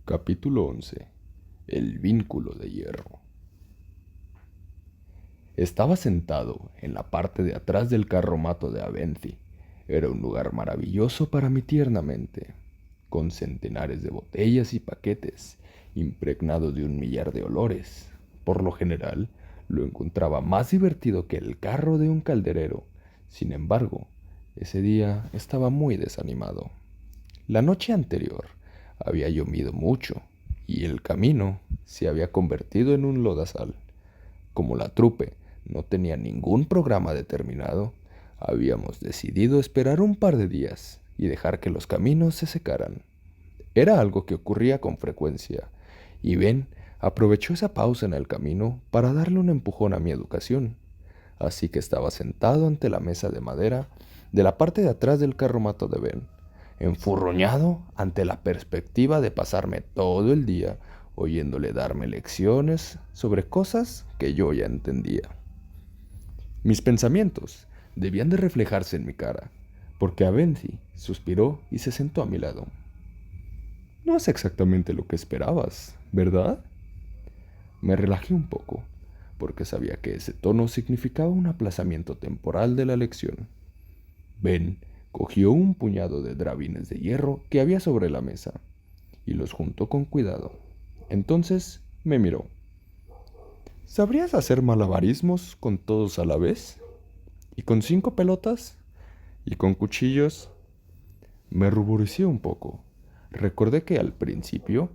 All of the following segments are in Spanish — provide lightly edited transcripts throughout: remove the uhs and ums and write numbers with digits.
Capítulo 11. El vínculo de hierro. Estaba sentado en la parte de atrás del carromato de Aventhi. Era un lugar maravilloso para mi tierna mente, con centenares de botellas y paquetes, impregnados de un millar de olores. Por lo general, lo encontraba más divertido que el carro de un calderero. Sin embargo, ese día estaba muy desanimado. La noche anterior había llovido mucho y el camino se había convertido en un lodazal. Como la trupe no tenía ningún programa determinado, habíamos decidido esperar un par de días y dejar que los caminos se secaran. Era algo que ocurría con frecuencia, y Ben aprovechó esa pausa en el camino para darle un empujón a mi educación. Así que estaba sentado ante la mesa de madera de la parte de atrás del carromato de Ben, enfurruñado ante la perspectiva de pasarme todo el día oyéndole darme lecciones sobre cosas que yo ya entendía. Mis pensamientos debían de reflejarse en mi cara, porque Aventhi suspiró y se sentó a mi lado. No es exactamente lo que esperabas, ¿verdad? Me relajé un poco, porque sabía que ese tono significaba un aplazamiento temporal de la lección. Ben cogió un puñado de drabines de hierro que había sobre la mesa y los juntó con cuidado. Entonces me miró. ¿Sabrías hacer malabarismos con todos a la vez? ¿Y con 5 pelotas? ¿Y con cuchillos? Me ruboricé un poco. Recordé que al principio,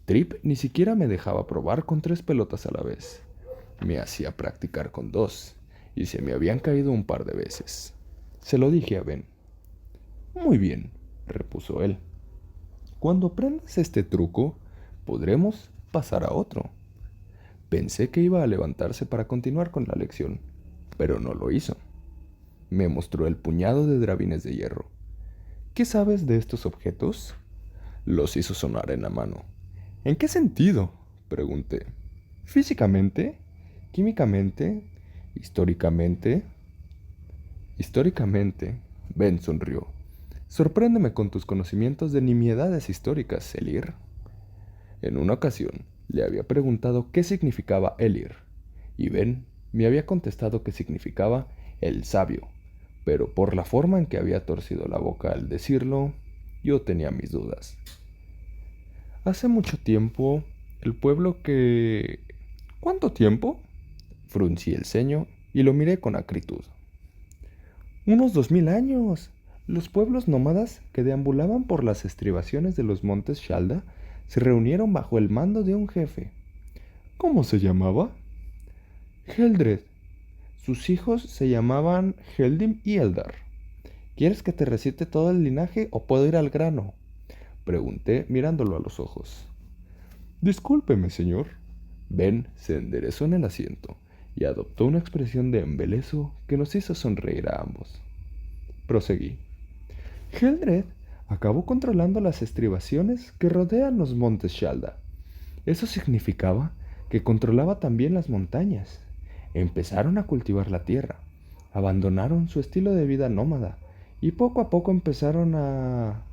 Trip ni siquiera me dejaba probar con 3 pelotas a la vez. Me hacía practicar con 2, y se me habían caído un par de veces. Se lo dije a Ben. Muy bien, repuso él. Cuando aprendas este truco, podremos pasar a otro. Pensé que iba a levantarse para continuar con la lección, pero no lo hizo. Me mostró el puñado de drabines de hierro. ¿Qué sabes de estos objetos? Los hizo sonar en la mano. ¿En qué sentido?, pregunté. ¿Físicamente? ¿Químicamente? ¿Históricamente? Históricamente, Ben sonrió. Sorpréndeme con tus conocimientos de nimiedades históricas, Elir. En una ocasión le había preguntado qué significaba Elir, y Ben me había contestado que significaba el sabio, pero por la forma en que había torcido la boca al decirlo, yo tenía mis dudas. Hace mucho tiempo, el pueblo que... ¿Cuánto tiempo? Fruncí el ceño y lo miré con acritud. Unos 2000 años. Los pueblos nómadas que deambulaban por las estribaciones de los montes Shalda se reunieron bajo el mando de un jefe. ¿Cómo se llamaba? Heldred. Sus hijos se llamaban Heldim y Eldar. ¿Quieres que te recite todo el linaje o puedo ir al grano?, pregunté mirándolo a los ojos. Discúlpeme, señor. Ben se enderezó en el asiento y adoptó una expresión de embeleso que nos hizo sonreír a ambos. Proseguí. Heldred acabó controlando las estribaciones que rodean los montes Shalda. Eso significaba que controlaba también las montañas. Empezaron a cultivar la tierra, abandonaron su estilo de vida nómada y poco a poco empezaron a...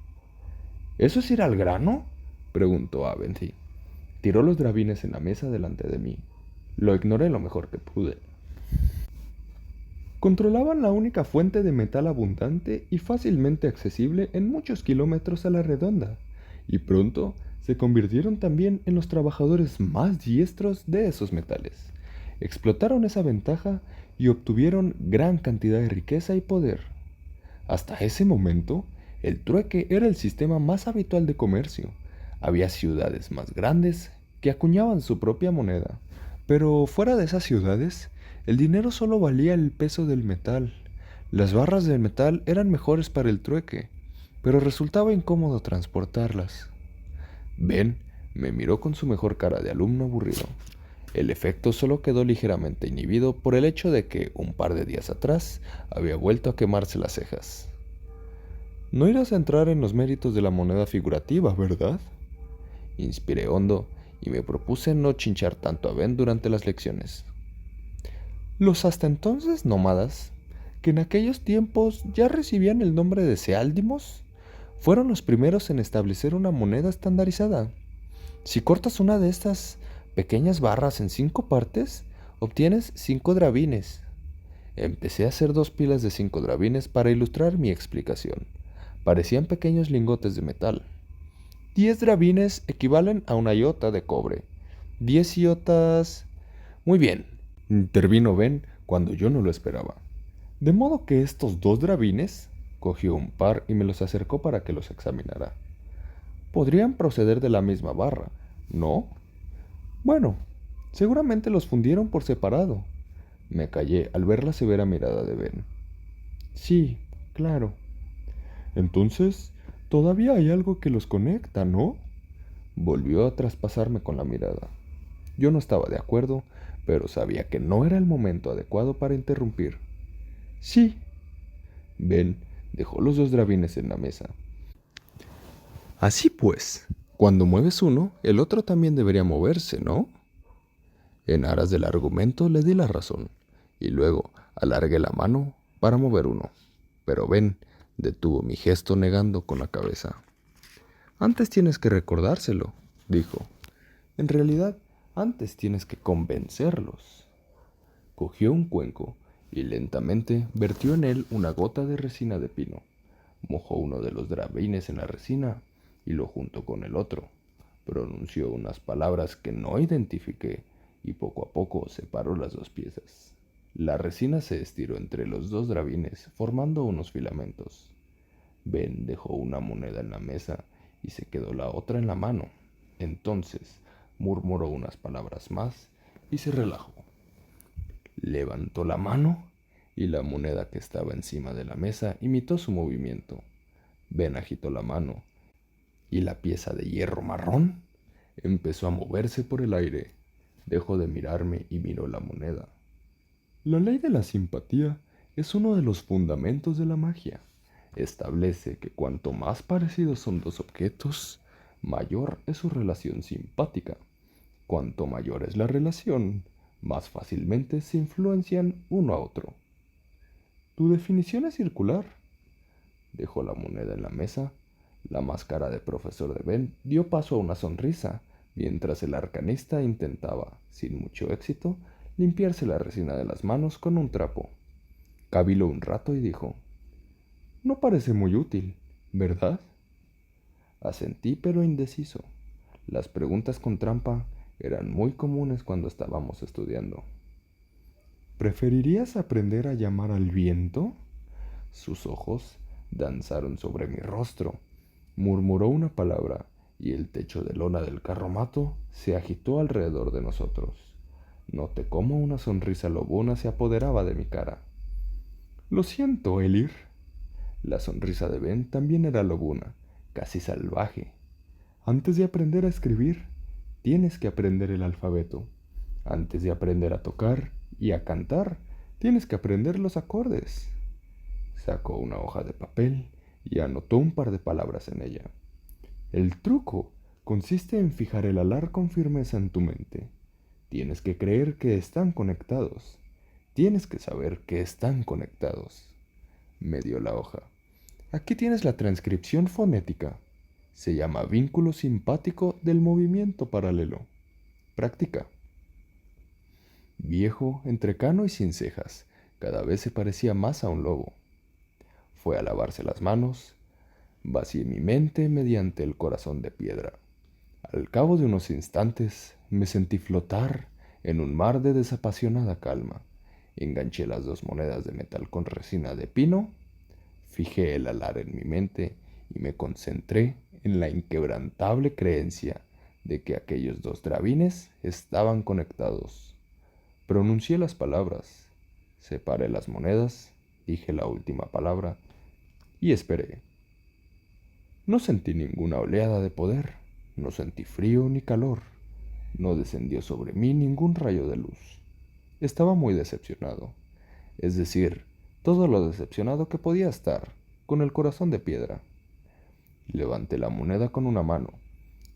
¿Eso es ir al grano?, preguntó Aventhi. Tiró los drabines en la mesa delante de mí. Lo ignoré lo mejor que pude. Controlaban la única fuente de metal abundante y fácilmente accesible en muchos kilómetros a la redonda, y pronto se convirtieron también en los trabajadores más diestros de esos metales. Explotaron esa ventaja y obtuvieron gran cantidad de riqueza y poder. Hasta ese momento, el trueque era el sistema más habitual de comercio. Había ciudades más grandes que acuñaban su propia moneda, pero fuera de esas ciudades, el dinero solo valía el peso del metal. Las barras de metal eran mejores para el trueque, pero resultaba incómodo transportarlas. Ben me miró con su mejor cara de alumno aburrido. El efecto solo quedó ligeramente inhibido por el hecho de que, un par de días atrás, había vuelto a quemarse las cejas. No irás a entrar en los méritos de la moneda figurativa, ¿verdad? Inspiré hondo y me propuse no chinchar tanto a Ben durante las lecciones. Los hasta entonces nómadas, que en aquellos tiempos ya recibían el nombre de seáldimos, fueron los primeros en establecer una moneda estandarizada. Si cortas una de estas pequeñas barras en 5 partes, obtienes 5 drabines. Empecé a hacer 2 pilas de 5 drabines para ilustrar mi explicación. Parecían pequeños lingotes de metal. 10 drabines equivalen a una iota de cobre. 10 iotas... Muy bien, intervino Ben cuando yo no lo esperaba. De modo que estos 2 drabines, cogió un par y me los acercó para que los examinara. Podrían proceder de la misma barra, ¿no? Bueno, seguramente los fundieron por separado. Me callé al ver la severa mirada de Ben. Sí, claro. Entonces, todavía hay algo que los conecta, ¿no? Volvió a traspasarme con la mirada. Yo no estaba de acuerdo, pero sabía que no era el momento adecuado para interrumpir. Sí. Ben dejó los 2 drabines en la mesa. Así pues, cuando mueves uno, el otro también debería moverse, ¿no? En aras del argumento le di la razón, y luego alargué la mano para mover uno. Pero Ben detuvo mi gesto negando con la cabeza. Antes tienes que recordárselo, dijo. En realidad, antes tienes que convencerlos. Cogió un cuenco y lentamente vertió en él una gota de resina de pino. Mojó uno de los drabines en la resina y lo juntó con el otro. Pronunció unas palabras que no identifiqué y poco a poco separó las 2 piezas. La resina se estiró entre los 2 drabines, formando unos filamentos. Ben dejó una moneda en la mesa y se quedó la otra en la mano. Entonces murmuró unas palabras más y se relajó. Levantó la mano y la moneda que estaba encima de la mesa imitó su movimiento. Ben agitó la mano y la pieza de hierro marrón empezó a moverse por el aire. Dejó de mirarme y miró la moneda. La ley de la simpatía es uno de los fundamentos de la magia. Establece que cuanto más parecidos son 2 objetos, mayor es su relación simpática. Cuanto mayor es la relación, más fácilmente se influencian uno a otro. Tu definición es circular. Dejó la moneda en la mesa. La máscara de profesor de Ben dio paso a una sonrisa, mientras el arcanista intentaba, sin mucho éxito, limpiarse la resina de las manos con un trapo. Caviló un rato y dijo: No parece muy útil, ¿verdad? Asentí, pero indeciso. Las preguntas con trampa eran muy comunes cuando estábamos estudiando. ¿Preferirías aprender a llamar al viento? Sus ojos danzaron sobre mi rostro. Murmuró una palabra y el techo de lona del carromato se agitó alrededor de nosotros. Noté cómo una sonrisa lobuna se apoderaba de mi cara. Lo siento, Elir. La sonrisa de Ben también era lobuna, casi salvaje. Antes de aprender a escribir, tienes que aprender el alfabeto. Antes de aprender a tocar y a cantar, tienes que aprender los acordes. Sacó una hoja de papel y anotó un par de palabras en ella. El truco consiste en fijar el alar con firmeza en tu mente. Tienes que creer que están conectados. Tienes que saber que están conectados. Me dio la hoja. Aquí tienes la transcripción fonética. Se llama vínculo simpático del movimiento paralelo. Practica. Viejo, entrecano y sin cejas, cada vez se parecía más a un lobo. Fue a lavarse las manos. Vacié mi mente mediante el corazón de piedra. Al cabo de unos instantes me sentí flotar en un mar de desapasionada calma. Enganché las 2 monedas de metal con resina de pino, fijé el alar en mi mente y me concentré en la inquebrantable creencia de que aquellos 2 drabines estaban conectados. Pronuncié las palabras, separé las monedas, dije la última palabra y esperé. No sentí ninguna oleada de poder, no sentí frío ni calor, no descendió sobre mí ningún rayo de luz. Estaba muy decepcionado, es decir, todo lo decepcionado que podía estar, con el corazón de piedra. Levanté la moneda con una mano,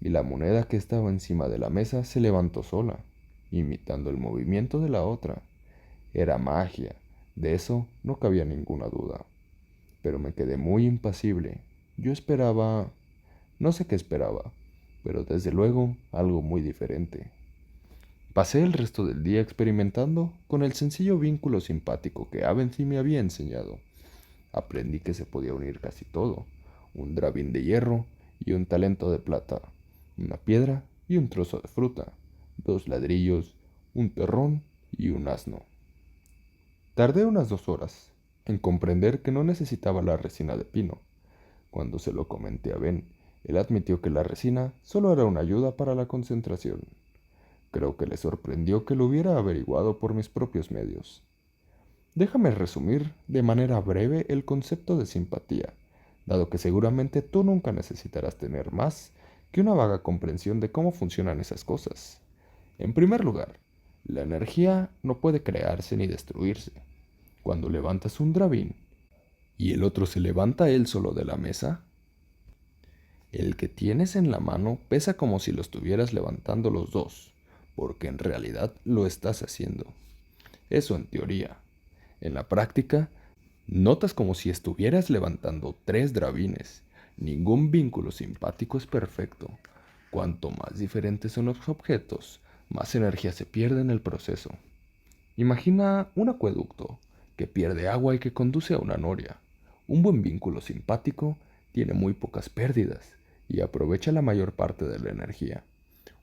y la moneda que estaba encima de la mesa se levantó sola, imitando el movimiento de la otra. Era magia, de eso no cabía ninguna duda. Pero me quedé muy impasible. Yo esperaba... no sé qué esperaba. pero desde luego algo muy diferente. Pasé el resto del día experimentando con el sencillo vínculo simpático que Avency me había enseñado. Aprendí que se podía unir casi todo: un drabín de hierro y un talento de plata, una piedra y un trozo de fruta, dos ladrillos, un terrón y un asno. Tardé unas 2 horas en comprender que no necesitaba la resina de pino. Cuando se lo comenté a Ben, él admitió que la resina solo era una ayuda para la concentración. Creo que le sorprendió que lo hubiera averiguado por mis propios medios. Déjame resumir de manera breve el concepto de simpatía, dado que seguramente tú nunca necesitarás tener más que una vaga comprensión de cómo funcionan esas cosas. En primer lugar, la energía no puede crearse ni destruirse. Cuando levantas un drabín y el otro se levanta él solo de la mesa, el que tienes en la mano pesa como si lo estuvieras levantando los dos, porque en realidad lo estás haciendo. Eso en teoría. En la práctica, notas como si estuvieras levantando 3 drabines. Ningún vínculo simpático es perfecto. Cuanto más diferentes son los objetos, más energía se pierde en el proceso. Imagina un acueducto que pierde agua y que conduce a una noria. Un buen vínculo simpático tiene muy pocas pérdidas y aprovecha la mayor parte de la energía.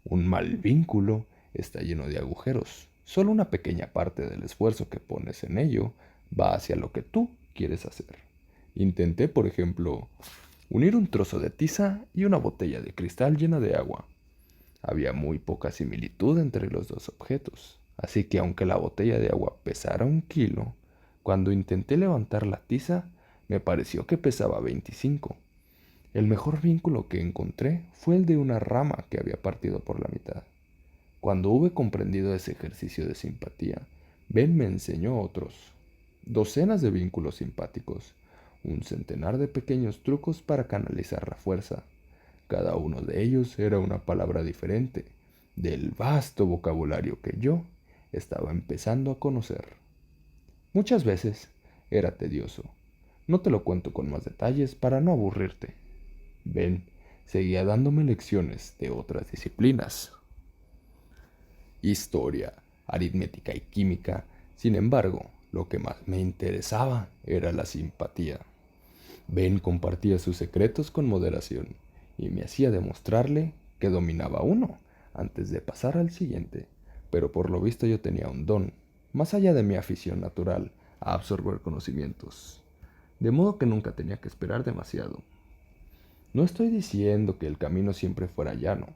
Un mal vínculo está lleno de agujeros. Solo una pequeña parte del esfuerzo que pones en ello va hacia lo que tú quieres hacer. Intenté, por ejemplo, unir un trozo de tiza y una botella de cristal llena de agua. Había muy poca similitud entre los dos objetos, así que aunque la botella de agua pesara 1 kilo, cuando intenté levantar la tiza, me pareció que pesaba 25. El mejor vínculo que encontré fue el de una rama que había partido por la mitad. Cuando hube comprendido ese ejercicio de simpatía, Ben me enseñó otros: docenas de vínculos simpáticos, un centenar de pequeños trucos para canalizar la fuerza. Cada uno de ellos era una palabra diferente del vasto vocabulario que yo estaba empezando a conocer. Muchas veces era tedioso. No te lo cuento con más detalles para no aburrirte. Ben seguía dándome lecciones de otras disciplinas: historia, aritmética y química. Sin embargo, lo que más me interesaba era la simpatía. Ben compartía sus secretos con moderación y me hacía demostrarle que dominaba uno antes de pasar al siguiente. Pero por lo visto yo tenía un don, más allá de mi afición natural a absorber conocimientos, de modo que nunca tenía que esperar demasiado. No estoy diciendo que el camino siempre fuera llano.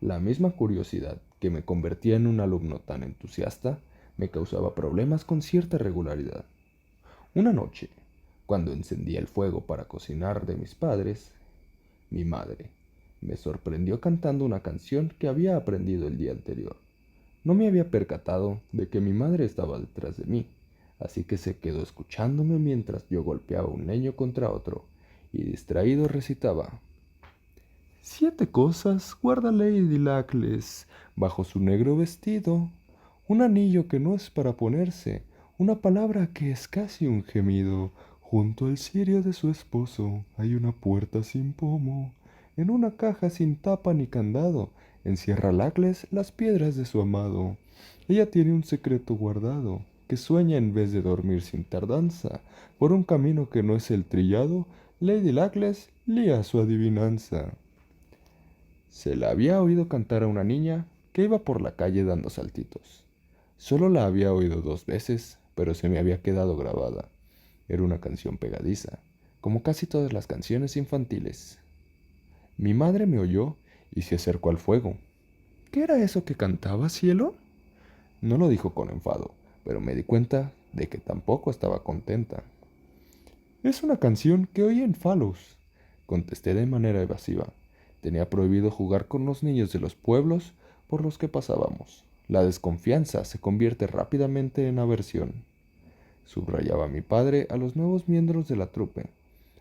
La misma curiosidad que me convertía en un alumno tan entusiasta me causaba problemas con cierta regularidad. Una noche, cuando encendía el fuego para cocinar de mis padres, mi madre me sorprendió cantando una canción que había aprendido el día anterior. No me había percatado de que mi madre estaba detrás de mí, así que se quedó escuchándome mientras yo golpeaba un leño contra otro y distraído recitaba: 7 cosas guarda Lady Lacles bajo su negro vestido: un anillo que no es para ponerse, una palabra que es casi un gemido. Junto al cirio de su esposo hay una puerta sin pomo. En una caja sin tapa ni candado encierra Lacles las piedras de su amado. Ella tiene un secreto guardado, que sueña en vez de dormir sin tardanza. Por un camino que no es el trillado, Lady Lacles lía su adivinanza. Se la había oído cantar a una niña que iba por la calle dando saltitos. Solo la había oído 2 veces, pero se me había quedado grabada. Era una canción pegadiza, como casi todas las canciones infantiles. Mi madre me oyó y se acercó al fuego. ¿Qué era eso que cantaba, cielo? No lo dijo con enfado, pero me di cuenta de que tampoco estaba contenta. Es una canción que oí en Falos, contesté de manera evasiva. Tenía prohibido jugar con los niños de los pueblos por los que pasábamos. La desconfianza se convierte rápidamente en aversión. Subrayaba mi padre a los nuevos miembros de la trupe.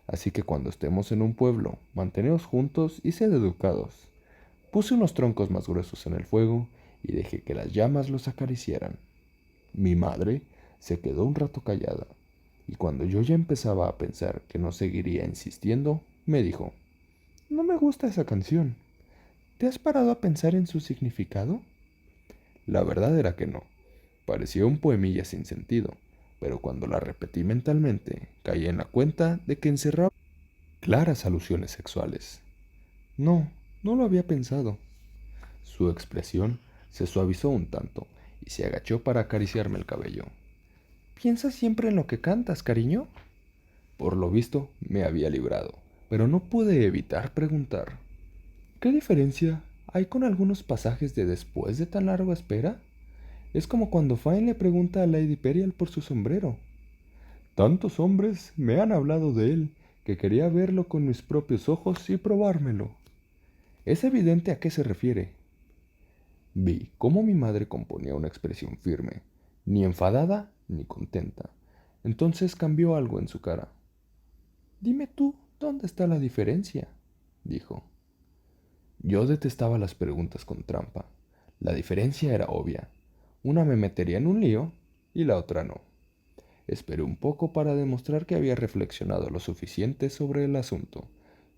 Así que cuando estemos en un pueblo, manteneos juntos y sed educados. Puse unos troncos más gruesos en el fuego y dejé que las llamas los acariciaran. Mi madre se quedó un rato callada, y cuando yo ya empezaba a pensar que no seguiría insistiendo, me dijo: no me gusta esa canción. ¿Te has parado a pensar en su significado? La verdad era que no. Parecía un poemilla sin sentido, pero cuando la repetí mentalmente, caí en la cuenta de que encerraba claras alusiones sexuales. No, no lo había pensado. Su expresión se suavizó un tanto y se agachó para acariciarme el cabello. ¿Piensas siempre en lo que cantas, cariño? Por lo visto, me había librado, pero no pude evitar preguntar. ¿Qué diferencia hay con algunos pasajes de después de tan larga espera? Es como cuando Fine le pregunta a Lady Perial por su sombrero. Tantos hombres me han hablado de él que quería verlo con mis propios ojos y probármelo. Es evidente a qué se refiere. Vi cómo mi madre componía una expresión firme, ni enfadada ni contenta. Entonces cambió algo en su cara. Dime tú, ¿dónde está la diferencia? Dijo. Yo detestaba las preguntas con trampa. La diferencia era obvia. Una me metería en un lío y la otra no. Esperé un poco para demostrar que había reflexionado lo suficiente sobre el asunto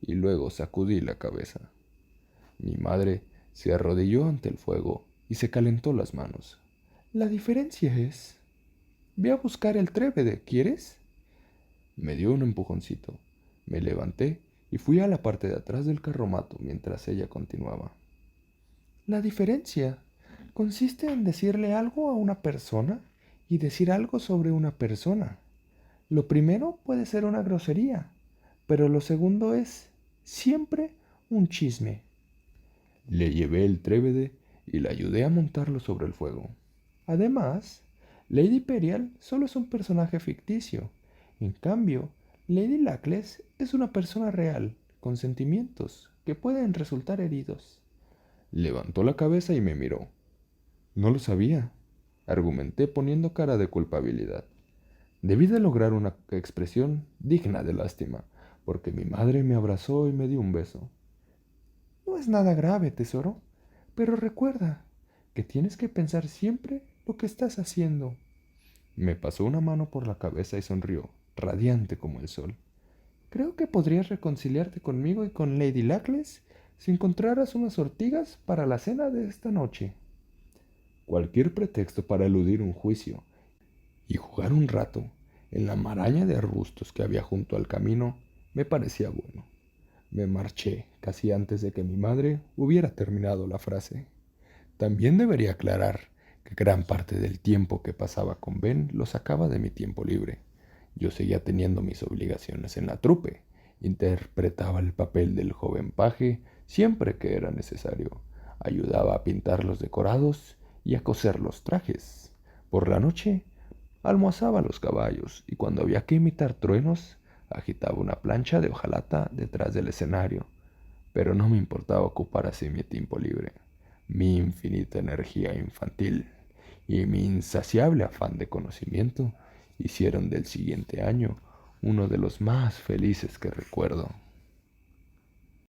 y luego sacudí la cabeza. Mi madre se arrodilló ante el fuego y se calentó las manos. La diferencia es... Ve a buscar el trébede, ¿quieres? Me dio un empujoncito. Me levanté y fui a la parte de atrás del carromato mientras ella continuaba. La diferencia consiste en decirle algo a una persona y decir algo sobre una persona. Lo primero puede ser una grosería, pero lo segundo es siempre un chisme. Le llevé el trébede y le ayudé a montarlo sobre el fuego. Además, Lady Perial solo es un personaje ficticio. En cambio, Lady Luckless es una persona real, con sentimientos que pueden resultar heridos. Levantó la cabeza y me miró. No lo sabía, argumenté poniendo cara de culpabilidad. Debí de lograr una expresión digna de lástima, porque mi madre me abrazó y me dio un beso. No es nada grave, tesoro, pero recuerda que tienes que pensar siempre lo que estás haciendo. Me pasó una mano por la cabeza y sonrió, radiante como el sol. Creo que podrías reconciliarte conmigo y con Lady Luckless si encontraras unas ortigas para la cena de esta noche. Cualquier pretexto para eludir un juicio y jugar un rato en la maraña de arbustos que había junto al camino me parecía bueno. Me marché casi antes de que mi madre hubiera terminado la frase. También debería aclarar que gran parte del tiempo que pasaba con Ben lo sacaba de mi tiempo libre. Yo seguía teniendo mis obligaciones en la trupe. Interpretaba el papel del joven paje siempre que era necesario. Ayudaba a pintar los decorados y a coser los trajes. Por la noche almorzaba los caballos y cuando había que imitar truenos, agitaba una plancha de hojalata detrás del escenario. Pero no me importaba ocupar así mi tiempo libre. Mi infinita energía infantil y mi insaciable afán de conocimiento hicieron del siguiente año uno de los más felices que recuerdo.